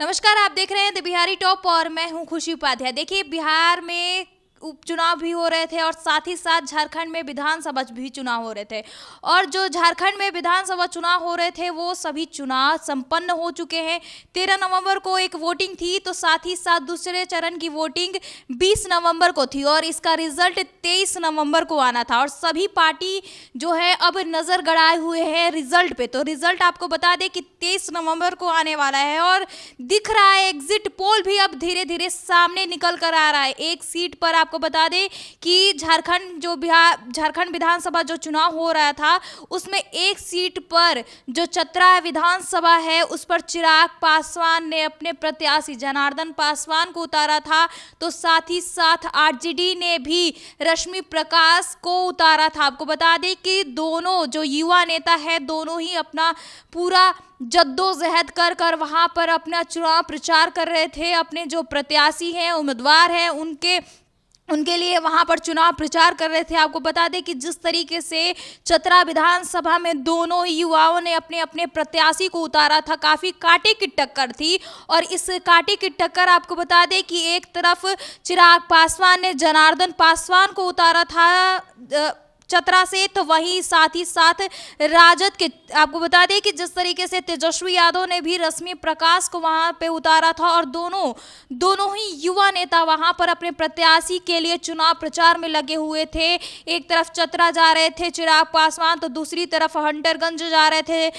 नमस्कार, आप देख रहे हैं द बिहारी टॉप और मैं हूं खुशी उपाध्याय। देखिए, बिहार में उपचुनाव भी हो रहे थे और साथ ही साथ झारखंड में विधानसभा भी चुनाव हो रहे थे। और जो झारखंड में विधानसभा चुनाव हो रहे थे वो सभी चुनाव संपन्न हो चुके हैं। 13 नवंबर को एक वोटिंग थी, तो साथ ही साथ दूसरे चरण की वोटिंग 20 नवंबर को थी और इसका रिजल्ट 23 नवंबर को आना था। और सभी पार्टी जो है अब नज़र गड़ाए हुए हैं रिजल्ट पे। तो रिजल्ट आपको बता दें कि 23 नवंबर को आने वाला है और दिख रहा है एग्जिट पोल भी अब धीरे धीरे सामने निकल कर आ रहा है। एक सीट पर आपको बता दें कि झारखंड विधानसभा जो चुनाव हो रहा था उसमें एक सीट पर जो चतरा विधानसभा है उस पर चिराग पासवान ने अपने प्रत्याशी जनार्दन पासवान को उतारा था। तो साथ ही साथ आरजेडी ने भी रश्मि प्रकाश को उतारा था। आपको बता दें कि दोनों जो युवा नेता है दोनों ही अपना पूरा जद्दोजहद कर कर वहां पर अपना चुनाव प्रचार कर रहे थे। अपने जो प्रत्याशी हैं उम्मीदवार हैं उनके लिए वहां पर चुनाव प्रचार कर रहे थे। आपको बता दें कि जिस तरीके से चतरा विधानसभा में दोनों युवाओं ने अपने अपने प्रत्याशी को उतारा था, काफ़ी कांटे की टक्कर थी। और इस कांटे की टक्कर आपको बता दें कि एक तरफ चिराग पासवान ने जनार्दन पासवान को उतारा था चतरा से, तो वहीं साथ ही साथ राजद के आपको बता दें कि जिस तरीके से तेजस्वी यादव ने भी रश्मि प्रकाश को वहां पे उतारा था और दोनों ही युवा नेता वहां पर अपने प्रत्याशी के लिए चुनाव प्रचार में लगे हुए थे। एक तरफ चतरा जा रहे थे चिराग पासवान, तो दूसरी तरफ हंटरगंज जा रहे थे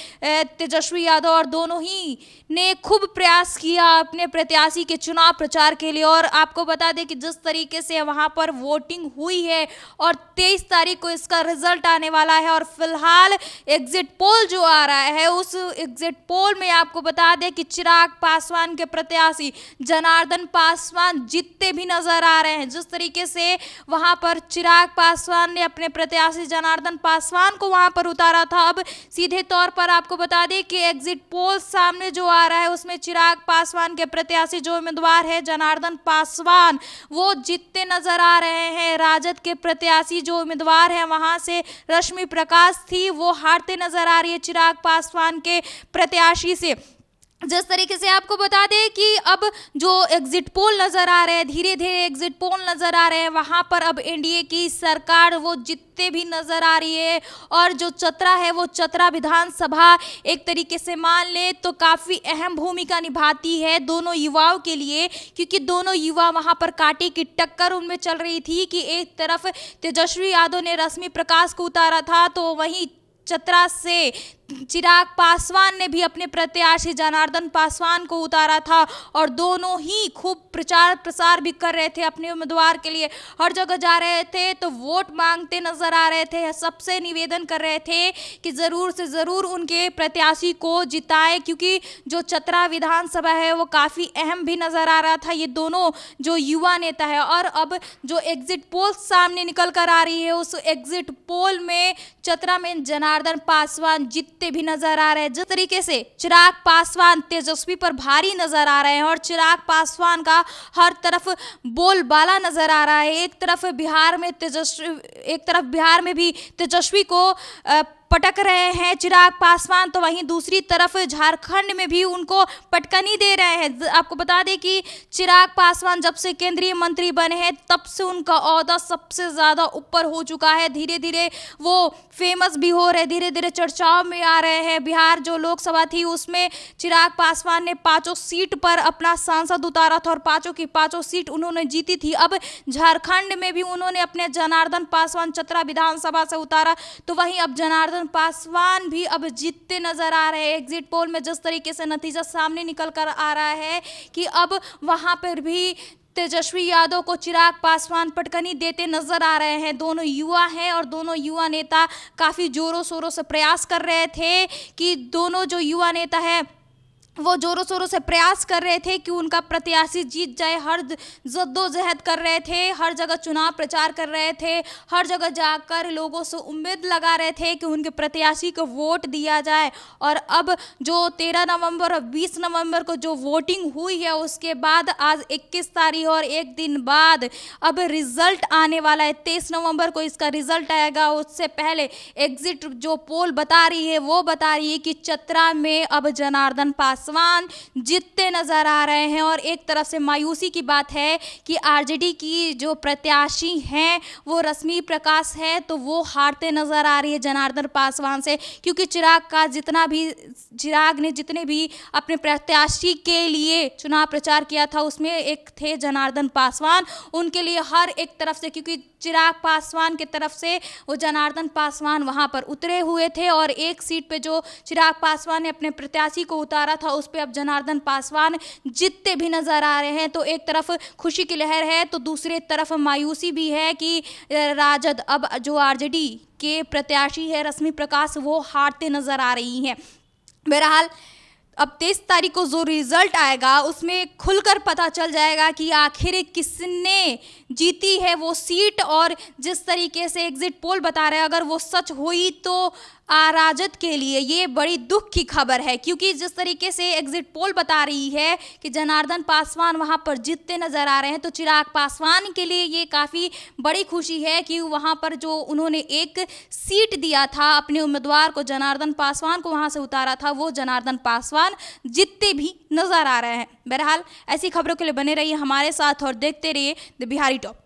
तेजस्वी यादव और दोनों ही ने खूब प्रयास किया अपने प्रत्याशी के चुनाव प्रचार के लिए। और आपको बता दें कि जिस तरीके से वहां पर वोटिंग हुई है और 23 तारीख को इसका रिजल्ट आने वाला है और फिलहाल एग्जिट पोल जो आ रहा है उस एग्जिट पोल में आपको बता दें कि चिराग पासवान के प्रत्याशी जनार्दन पासवान जीतते भी नजर आ रहे हैं। जिस तरीके से वहां पर चिराग पासवान ने अपने प्रत्याशी जनार्दन पासवान को वहां पर उतारा था, अब सीधे तौर पर आपको बता दें कि एग्जिट पोल सामने जो आ रहा है उसमें चिराग पासवान के प्रत्याशी जो उम्मीदवार है जनार्दन पासवान वो जीतते नजर आ रहे हैं। राजद के प्रत्याशी जो उम्मीदवार है वहां से रश्मि प्रकाश थी वो हारते नजर आ रही है चिराग पासवान के प्रत्याशी से। जिस तरीके से आपको बता दें कि अब जो एग्जिट पोल नजर आ रहे हैं धीरे धीरे एग्जिट पोल नजर आ रहे हैं वहां पर अब एनडीए की सरकार वो जीतते भी नजर आ रही है। और जो चतरा है वो चतरा विधानसभा एक तरीके से मान ले तो काफ़ी अहम भूमिका निभाती है दोनों युवाओं के लिए, क्योंकि दोनों युवा वहां पर कांटे की टक्कर उनमें चल रही थी कि एक तरफ तेजस्वी यादव ने रश्मि प्रकाश को उतारा था तो वहीं चतरा से चिराग पासवान ने भी अपने प्रत्याशी जनार्दन पासवान को उतारा था और दोनों ही खूब प्रचार प्रसार भी कर रहे थे अपने उम्मीदवार के लिए। हर जगह जा रहे थे तो वोट मांगते नजर आ रहे थे, सबसे निवेदन कर रहे थे कि ज़रूर से ज़रूर उनके प्रत्याशी को जिताएं, क्योंकि जो चतरा विधानसभा है वो काफ़ी अहम भी नज़र आ रहा था ये दोनों जो युवा नेता है। और अब जो एग्जिट पोल सामने निकल कर आ रही है उस एग्जिट पोल में चतरा में जनार्दन पासवान जीतते भी नजर आ रहे हैं। जिस तरीके से चिराग पासवान तेजस्वी पर भारी नजर आ रहे हैं और चिराग पासवान का हर तरफ बोलबाला नजर आ रहा है। एक तरफ बिहार में भी तेजस्वी को पटक रहे हैं चिराग पासवान, तो वहीं दूसरी तरफ झारखंड में भी उनको पटकनी दे रहे हैं। आपको बता दें कि चिराग पासवान जब से केंद्रीय मंत्री बने हैं तब से उनका ओहदा सबसे ज़्यादा ऊपर हो चुका है। धीरे धीरे वो फेमस भी हो रहे, धीरे धीरे चर्चाओं में आ रहे हैं। बिहार जो लोकसभा थी उसमें चिराग पासवान ने 5 सीट पर अपना सांसद उतारा था और 5 की 5 सीट उन्होंने जीती थी। अब झारखंड में भी उन्होंने अपने जनार्दन पासवान चतरा विधानसभा से उतारा, तो वहीं अब जनार्दन पासवान भी अब जीतते नजर आ रहे हैं। एग्जिट पोल में जिस तरीके से नतीजा सामने निकल कर आ रहा है कि अब वहां पर भी तेजस्वी यादव को चिराग पासवान पटकनी देते नजर आ रहे हैं। दोनों युवा हैं और दोनों युवा नेता काफ़ी जोरों शोरों से प्रयास कर रहे थे कि दोनों जो युवा नेता है वो जोरों शोरों से प्रयास कर रहे थे कि उनका प्रत्याशी जीत जाए। हर जद्दोजहद कर रहे थे, हर जगह चुनाव प्रचार कर रहे थे, हर जगह जाकर लोगों से उम्मीद लगा रहे थे कि उनके प्रत्याशी को वोट दिया जाए। और अब जो 13 नवंबर और 20 नवंबर को जो वोटिंग हुई है उसके बाद आज 21 तारीख और एक दिन बाद अब रिजल्ट आने वाला है। 23 नवंबर को इसका रिजल्ट आएगा। उससे पहले एग्जिट जो पोल बता रही है वो बता रही है कि चतरा में अब जनार्दन पासवान पासवान जीतते नजर आ रहे हैं। और एक तरफ से मायूसी की बात है कि आरजेडी की जो प्रत्याशी हैं वो रश्मि प्रकाश है, तो वो हारते नजर आ रही है जनार्दन पासवान से, क्योंकि चिराग ने जितने भी अपने प्रत्याशी के लिए चुनाव प्रचार किया था उसमें एक थे जनार्दन पासवान। उनके लिए हर एक तरफ से, क्योंकि चिराग पासवान की तरफ से वो जनार्दन पासवान वहां पर उतरे हुए थे, और एक सीट पे जो चिराग पासवान ने अपने प्रत्याशी को उतारा था उस पे अब जनार्दन पासवान जीतते भी नजर आ रहे हैं। तो एक तरफ खुशी की लहर है तो दूसरी तरफ मायूसी भी है कि राजद, अब जो आरजेडी के प्रत्याशी है रश्मि प्रकाश, वो हारते नजर आ रही हैं। बहरहाल अब 23 तारीख को जो रिजल्ट आएगा उसमें खुलकर पता चल जाएगा कि आखिर किसने जीती है वो सीट। और जिस तरीके से एग्जिट पोल बता रहे हैं, अगर वो सच हुई तो राजद के लिए ये बड़ी दुख की खबर है, क्योंकि जिस तरीके से एग्जिट पोल बता रही है कि जनार्दन पासवान वहां पर जीतते नजर आ रहे हैं, तो चिराग पासवान के लिए ये काफ़ी बड़ी खुशी है कि वहां पर जो उन्होंने एक सीट दिया था अपने उम्मीदवार को, जनार्दन पासवान को वहां से उतारा था, वो जनार्दन पासवान जीतते भी नजर आ रहे हैं। बहरहाल ऐसी खबरों के लिए बने रहिए हमारे साथ और देखते रहिए द बिहारी टॉप।